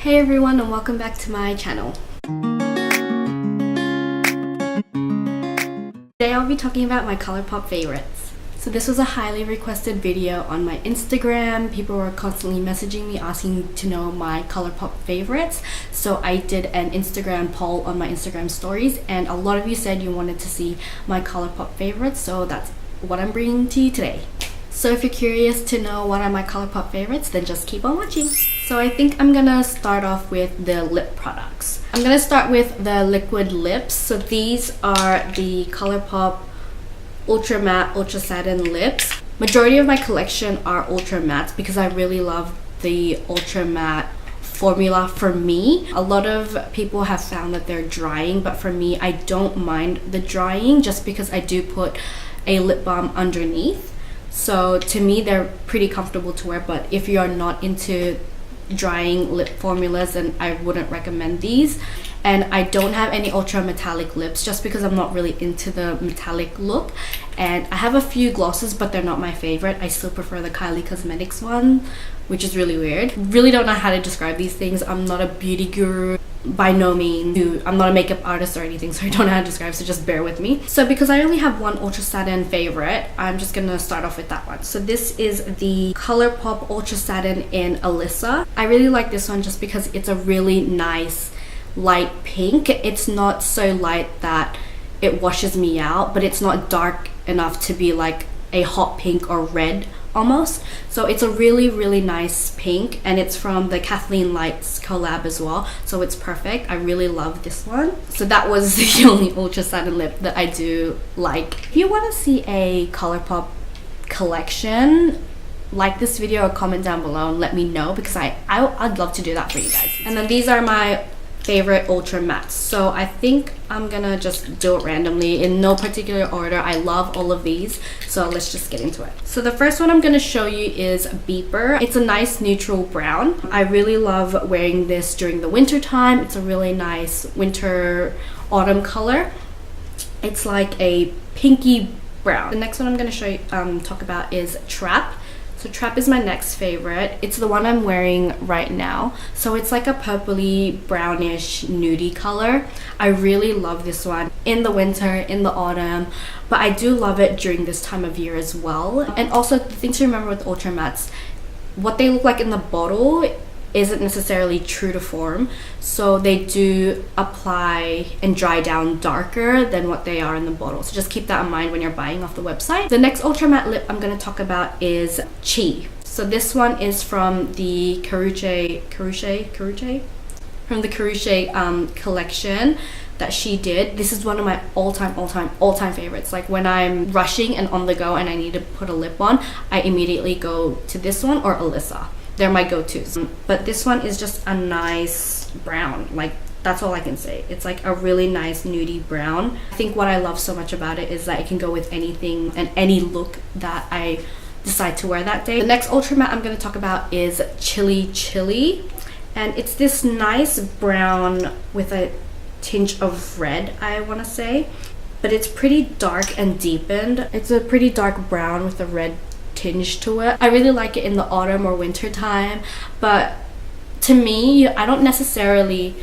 Hey everyone, and welcome back to my channel. Today I'll be talking about my Colourpop favorites. So this was a highly requested video on my Instagram. People were constantly messaging me asking to know my Colourpop favorites. So I did an Instagram poll on my Instagram stories, and a lot of you said you wanted to see my Colourpop favorites, so that's what I'm bringing to you today. So if you're curious to know what are my Colourpop favorites, then just keep on watching. So I think I'm gonna start off with the lip products. I'm gonna start with the liquid lips. So these are the Colourpop Ultra Matte Ultra Satin Lips. Majority of my collection are Ultra Mattes because I really love the Ultra Matte formula for me. A lot of people have found that they're drying, but for me, I don't mind the drying just because I do put a lip balm underneath. So to me, they're pretty comfortable to wear, but if you are not into drying lip formulas, then I wouldn't recommend these. And I don't have any ultra metallic lips just because I'm not really into the metallic look. And I have a few glosses, but they're not my favorite. I still prefer the Kylie Cosmetics one, which is really weird. Really don't know how to describe these things. I'm not a beauty guru by no means. I'm not a makeup artist or anything, so I don't know how to describe, so just bear with me. So because I only have one Ultra Satin favorite, I'm just gonna start off with that one. So this is the Colourpop Ultra Satin in Alyssa. I really like this one just because it's a really nice light pink. It's not so light that it washes me out, but it's not dark enough to be like a hot pink or red almost. So it's a really nice pink, and it's from the Kathleen Lights collab as well, so it's perfect. I really love this one. So that was the only Ultra Satin lip that I do like. If you want to see a Colourpop collection, like this video or comment down below and let me know, because I'd love to do that for you guys. And then these are my favorite Ultra Mattes. So I think I'm gonna just do it randomly in no particular order. I love all of these, so let's just get into it. So the first one I'm gonna show you is Beeper. It's a nice neutral brown. I really love wearing this during the winter time. It's a really nice winter autumn color. It's like a pinky brown. The next one I'm gonna show you talk about is Trap. So Trap is my next favorite. It's the one I'm wearing right now. So it's like a purpley brownish nudie color. I really love this one in the winter, in the autumn, but I do love it during this time of year as well. And also the thing to remember with Ultra Mattes, what they look like in the bottle isn't necessarily true to form, so they do apply and dry down darker than what they are in the bottle, so just keep that in mind when you're buying off the website. The next Ultra Matte lip I'm going to talk about is Chi. So this one is from the Caruche collection that she did. This is one of my all-time favorites. Like when I'm rushing and on the go and I need to put a lip on, I immediately go to this one or Alyssa. They're my go-tos. But this one is just a nice brown. Like, that's all I can say. It's like a really nice nudie brown. I think what I love so much about it is that it can go with anything and any look that I decide to wear that day. The next Ultra Matte I'm going to talk about is Chili Chili. And it's this nice brown with a tinge of red, I want to say. But it's pretty dark and deepened. It's a pretty dark brown with a red tinge to it. I really like it in the autumn or winter time, but to me, I don't necessarily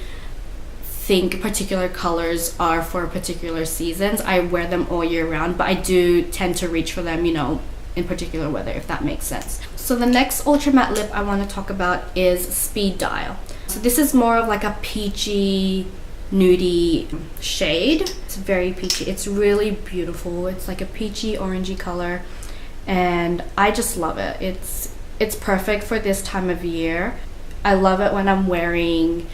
think particular colors are for particular seasons. I wear them all year round, but I do tend to reach for them, you know, in particular weather, if that makes sense. So the next Ultra Matte lip I want to talk about is Speed Dial. So this is more of like a peachy nudie shade. It's very peachy. It's really beautiful. It's like a peachy orangey color, and I just love it. It's perfect for this time of year. I love it when I'm wearing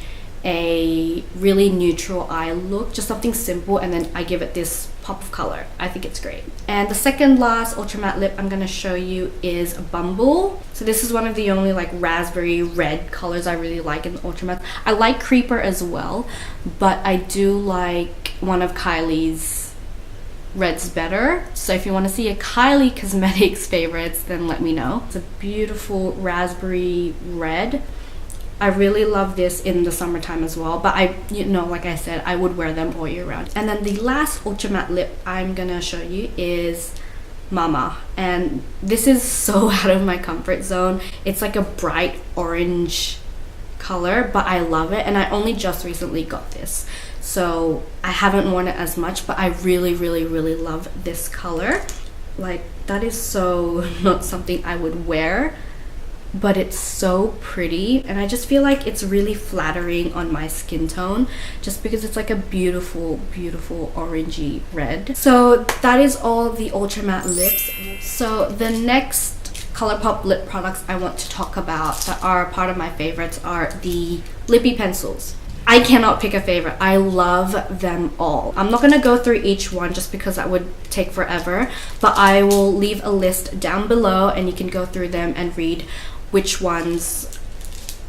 a really neutral eye look, just something simple, and then I give it this pop of color. I think it's great. And the second last Ultra Matte lip I'm gonna show you is Bumble. So this is one of the only like raspberry red colors I really like in the Ultra Matte. I like Creeper as well, but I do like one of Kylie's reds better. So if you want to see a Kylie Cosmetics favorites, then let me know. It's a beautiful raspberry red. I really love this in the summertime as well, but like I said, I would wear them all year round. And then the last Ultra Matte lip I'm gonna show you is Mama, and this is so out of my comfort zone. It's like a bright orange color, but I love it, and I only just recently got this, so I haven't worn it as much, but I really love this color. Like, that is so not something I would wear, but it's so pretty, and I just feel like it's really flattering on my skin tone just because it's like a beautiful orangey red. So that is all the ultra matte lips. So the next Colourpop lip products I want to talk about that are part of my favorites are the Lippie Pencils. I cannot pick a favorite. I love them all. I'm not going to go through each one just because that would take forever, but I will leave a list down below and you can go through them and read which ones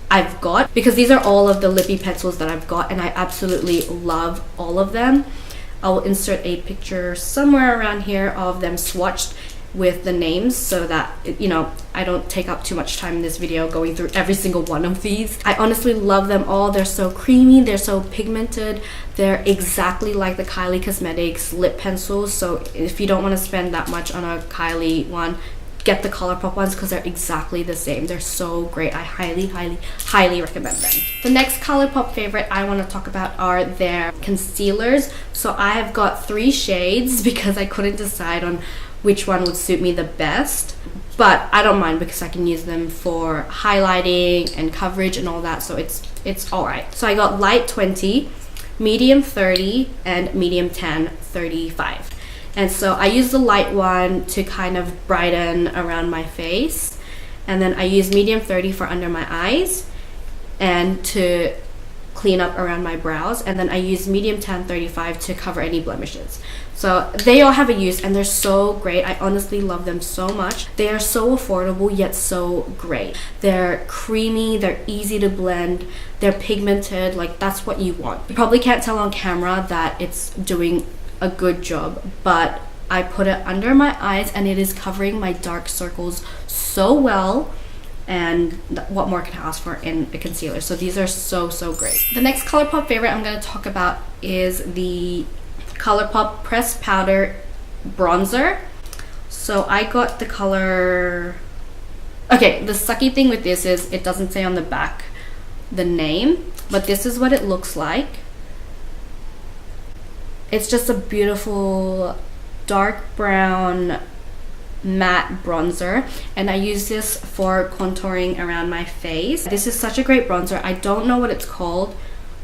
I've got, because these are all of the Lippie pencils that I've got and I absolutely love all of them. I'll insert a picture somewhere around here of them swatched with the names so that, you know, I don't take up too much time in this video going through every single one of these. I honestly love them all. They're so creamy, they're so pigmented, they're exactly like the Kylie Cosmetics lip pencils. So if you don't want to spend that much on a Kylie one, get the Colourpop ones because they're exactly the same. They're so great. I highly recommend them. The next Colourpop favorite I want to talk about are their concealers. So I have got 3 shades because I couldn't decide on which one would suit me the best, but I don't mind because I can use them for highlighting and coverage and all that, so it's alright. So I got light 20, medium 30, and medium tan 35. And so I use the light one to kind of brighten around my face, and then I use medium 30 for under my eyes and to clean up around my brows, and then I use medium tan 35 to cover any blemishes. So they all have a use and they're so great. I honestly love them so much. They are so affordable yet so great. They're creamy, they're easy to blend, they're pigmented, like that's what you want. You probably can't tell on camera that it's doing a good job, but I put it under my eyes and it is covering my dark circles so well, and what more can I ask for in a concealer? So these are so great. The next Colourpop favorite I'm going to talk about is the Colourpop Pressed Powder Bronzer. So I got the color... Okay, the sucky thing with this is it doesn't say on the back the name, but this is what it looks like. It's just a beautiful dark brown matte bronzer, and I use this for contouring around my face. This is such a great bronzer. I don't know what it's called,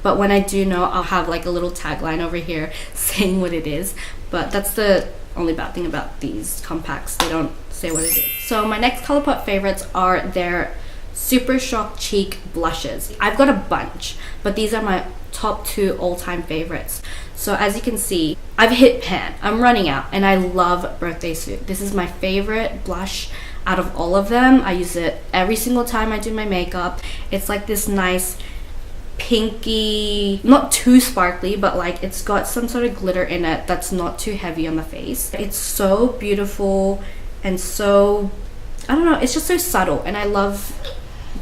but when I do know, I'll have like a little tagline over here saying what it is. But that's the only bad thing about these compacts, they don't say what it is. So my next Colourpop favorites are their Super Shock Cheek blushes. I've got a bunch, but these are my top 2 all-time favorites. So as you can see, I've hit pan. I'm running out, and I love Birthday Suit. This is my favorite blush out of all of them. I use it every single time I do my makeup. It's like this nice pinky, not too sparkly, but like it's got some sort of glitter in it that's not too heavy on the face. It's so beautiful and so, I don't know, it's just so subtle, and I love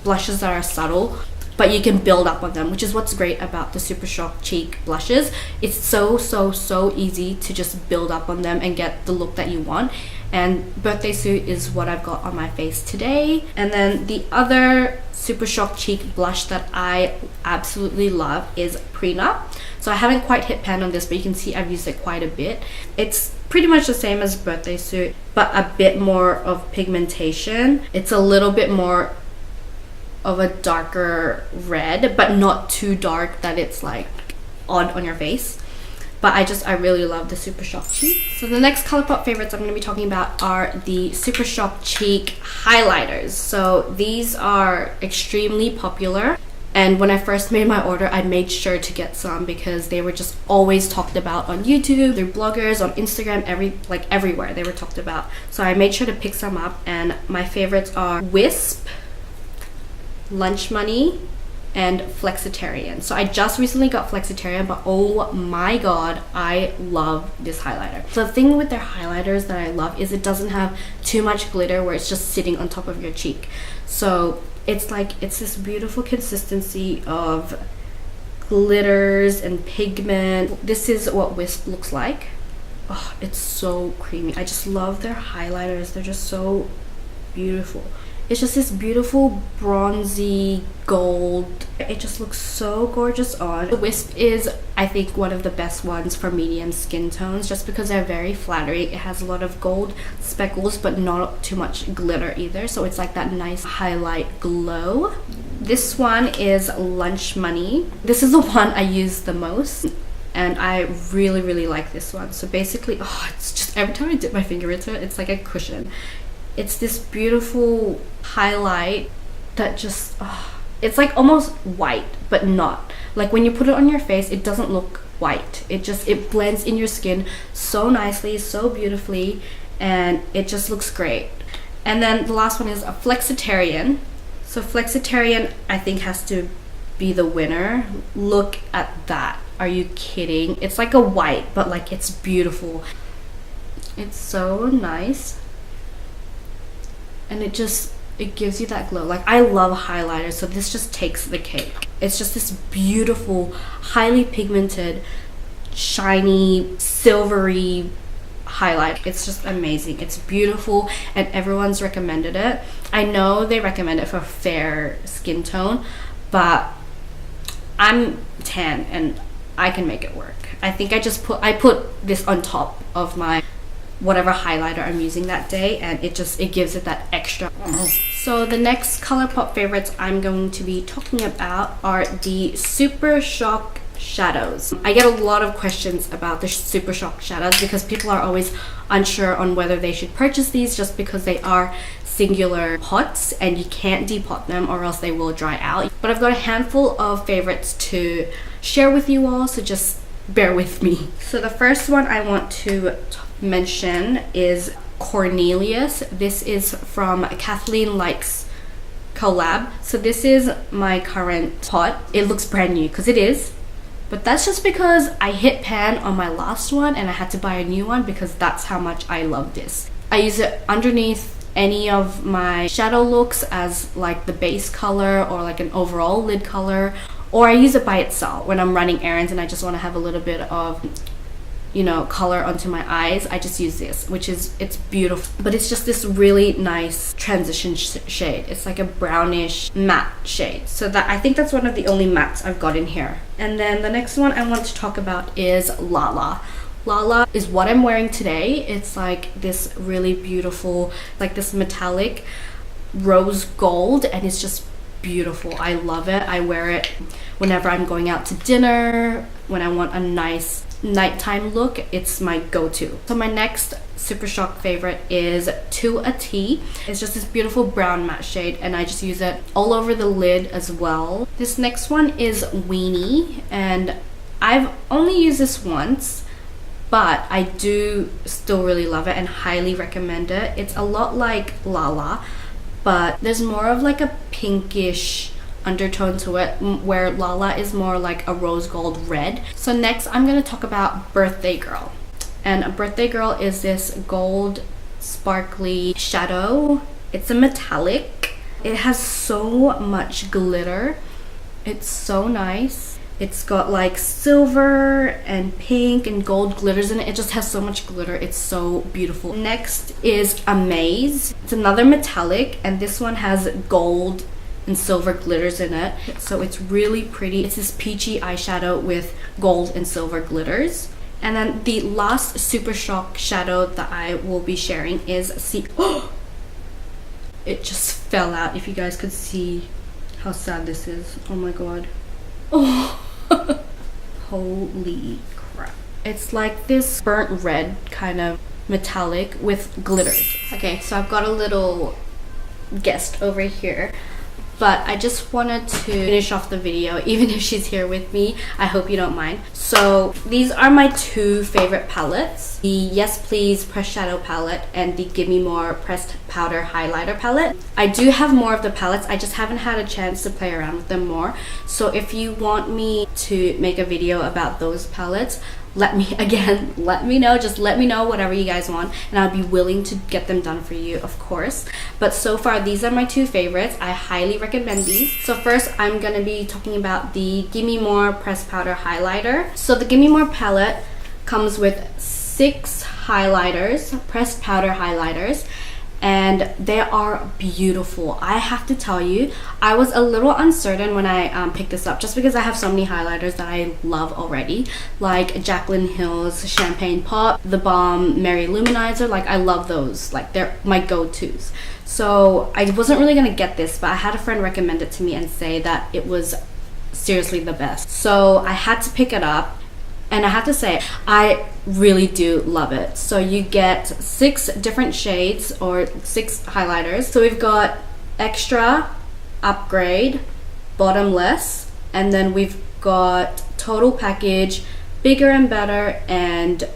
blushes that are subtle but you can build up on them, which is what's great about the Super Shock Cheek blushes. It's so easy to just build up on them and get the look that you want. And Birthday Suit is what I've got on my face today. And then the other Super Shock Cheek blush that I absolutely love is Prenup. So I haven't quite hit pan on this, but you can see I've used it quite a bit. It's pretty much the same as Birthday Suit, but a bit more of pigmentation. It's a little bit more of a darker red, but not too dark that it's like odd on your face. But I really love the Super Shock Cheek. So the next Colourpop favorites I'm going to be talking about are the Super Shock Cheek highlighters. So these are extremely popular, and when I first made my order I made sure to get some because they were just always talked about on YouTube, they're bloggers, on Instagram, everywhere they were talked about. So I made sure to pick some up, and my favorites are Wisp, Lunch Money, and Flexitarian. So I just recently got Flexitarian, but oh my god, I love this highlighter. So the thing with their highlighters that I love is it doesn't have too much glitter where it's just sitting on top of your cheek. So it's this beautiful consistency of glitters and pigment. This is what Wisp looks like. Oh, it's so creamy. I just love their highlighters. They're just so beautiful. It's just this beautiful bronzy gold. It just looks so gorgeous on. The Wisp is, I think, one of the best ones for medium skin tones just because they're very flattering. It has a lot of gold speckles but not too much glitter either, so it's like that nice highlight glow. This one is Lunch Money. This is the one I use the most and I really like this one. So basically, it's just every time I dip my finger into it, it's like a cushion. It's this beautiful highlight that just, it's like almost white, but not. Like when you put it on your face, it doesn't look white. It blends in your skin so nicely, so beautifully, and it just looks great. And then the last one is a Flexitarian. So Flexitarian, I think, has to be the winner. Look at that. Are you kidding? It's like a white, but like it's beautiful. It's so nice. And it gives you that glow. Like, I love highlighters, so this just takes the cake. It's just this beautiful, highly pigmented, shiny, silvery highlight. It's just amazing. It's beautiful and everyone's recommended it. I know they recommend it for fair skin tone, but I'm tan and I can make it work. I think I put this on top of my whatever highlighter I'm using that day, and it gives it that extra. So the next Colourpop favorites I'm going to be talking about are the Super Shock shadows. I get a lot of questions about the Super Shock shadows because people are always unsure on whether they should purchase these just because they are singular pots and you can't depot them or else they will dry out. But I've got a handful of favorites to share with you all, so just bear with me. So the first one I want to mention is Cornelious. This is from Kathleen Likes collab. So this is my current pot. It looks brand new because it is, but that's just because I hit pan on my last one and I had to buy a new one because that's how much I love this. I use it underneath any of my shadow looks as like the base color or like an overall lid color, or I use it by itself when I'm running errands and I just want to have a little bit of, you know, color onto my eyes. I just use this, it's beautiful, but it's just this really nice transition shade. It's like a brownish matte shade, so that I think that's one of the only mattes I've got in here. And then the next one I want to talk about is Lala. Lala is what I'm wearing today. It's like this really beautiful, like this metallic rose gold, and it's just beautiful. I love it. I wear it whenever I'm going out to dinner, when I want a nice nighttime look. It's my go-to. So my next Super Shock favorite is To a T. It's just this beautiful brown matte shade, and I just use it all over the lid as well. This next one is Weenie, and I've only used this once, but I do still really love it and highly recommend it. It's a lot like Lala, but there's more of like a pinkish undertone to it, where Lala is more like a rose gold red. So next I'm going to talk about Birthday Girl. And Birthday Girl is this gold sparkly shadow. It's a metallic. It has so much glitter. It's so nice. It's got like silver and pink and gold glitters in it. It just has so much glitter. It's so beautiful. Next is Amaze. It's another metallic, and this one has gold and silver glitters in it, so it's really pretty. It's this peachy eyeshadow with gold and silver glitters. And then the last Super Shock shadow that I will be sharing is it just fell out. If you guys could see how sad this is. Oh my god. Oh. Holy crap. It's like this burnt red kind of metallic with glitters. Okay, so I've got a little guest over here, but I just wanted to finish off the video, even if she's here with me. I hope you don't mind. So these are my two favorite palettes, the Yes Please Pressed Shadow palette and the Gimme More Pressed Powder Highlighter palette. I do have more of the palettes, I just haven't had a chance to play around with them more. So if you want me to make a video about those palettes, let me know. Just let me know whatever you guys want, and I'll be willing to get them done for you, of course. But so far, these are my two favorites. I highly recommend these. So first, I'm gonna be talking about the Gimme More Pressed Powder Highlighter. So the Gimme More palette comes with 6 highlighters, pressed powder highlighters, and they are beautiful. I have to tell you, I was a little uncertain when I picked this up, just because I have so many highlighters that I love already, like Jaclyn Hill's Champagne Pop, The Balm Mary Luminizer. Like, I love those, like they're my go-tos. So I wasn't really gonna get this, but I had a friend recommend it to me and say that it was seriously the best. So I had to pick it up, and I have to say, I really do love it. So you get 6 different shades, or 6 highlighters. So we've got Extra, Upgrade, Bottomless, and then we've got Total Package, Bigger and Better, and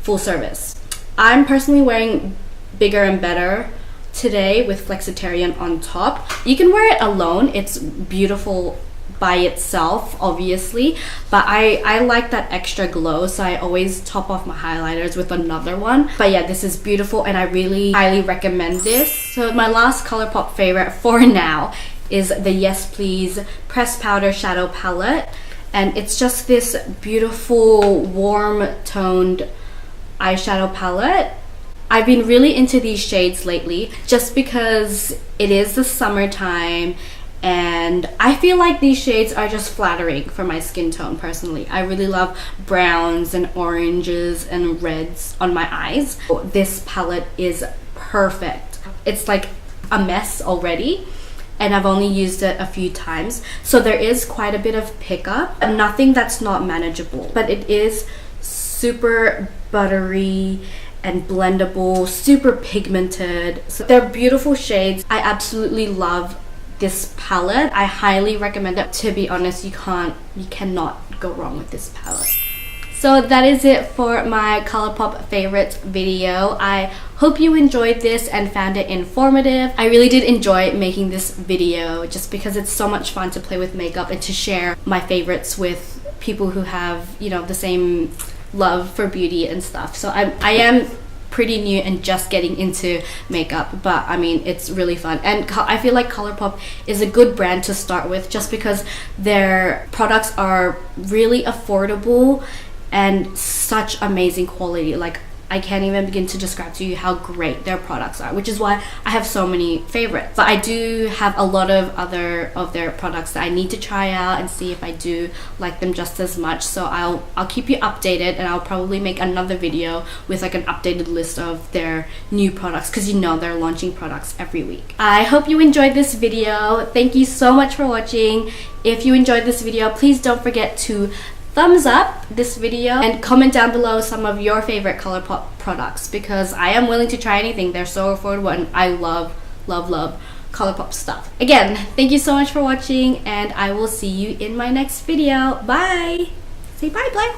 Full Service. I'm personally wearing Bigger and Better today with Flexitarian on top. You can wear it alone, it's beautiful by itself, obviously, but I like that extra glow, so I always top off my highlighters with another one. But yeah, this is beautiful and I really highly recommend this. So my last Colourpop favorite for now is the Yes Please Pressed Powder Shadow Palette, and it's just this beautiful warm toned eyeshadow palette. I've been really into these shades lately just because it is the summertime, and I feel like these shades are just flattering for my skin tone personally. I really love browns and oranges and reds on my eyes. This palette is perfect. It's like a mess already, and I've only used it a few times, so there is quite a bit of pickup. Nothing that's not manageable, but it is super buttery and blendable, super pigmented. So they're beautiful shades. I absolutely love this palette. I highly recommend it. To be honest, you cannot go wrong with this palette. So that is it for my Colourpop favorites video. I hope you enjoyed this and found it informative. I really did enjoy making this video just because it's so much fun to play with makeup and to share my favorites with people who have, you know, the same love for beauty and stuff. So I am pretty new and just getting into makeup, but I mean, it's really fun, and I feel like Colourpop is a good brand to start with just because their products are really affordable and such amazing quality. Like, I can't even begin to describe to you how great their products are, which is why I have so many favorites. But I do have a lot of other of their products that I need to try out and see if I do like them just as much. So I'll keep you updated, and I'll probably make another video with like an updated list of their new products, because you know they're launching products every week. I hope you enjoyed this video. Thank you so much for watching. If you enjoyed this video, please don't forget to thumbs up this video and comment down below some of your favorite Colourpop products, because I am willing to try anything. They're so affordable and I love Colourpop stuff. Again, thank you so much for watching, and I will see you in my next video. Bye! Say bye, Blair!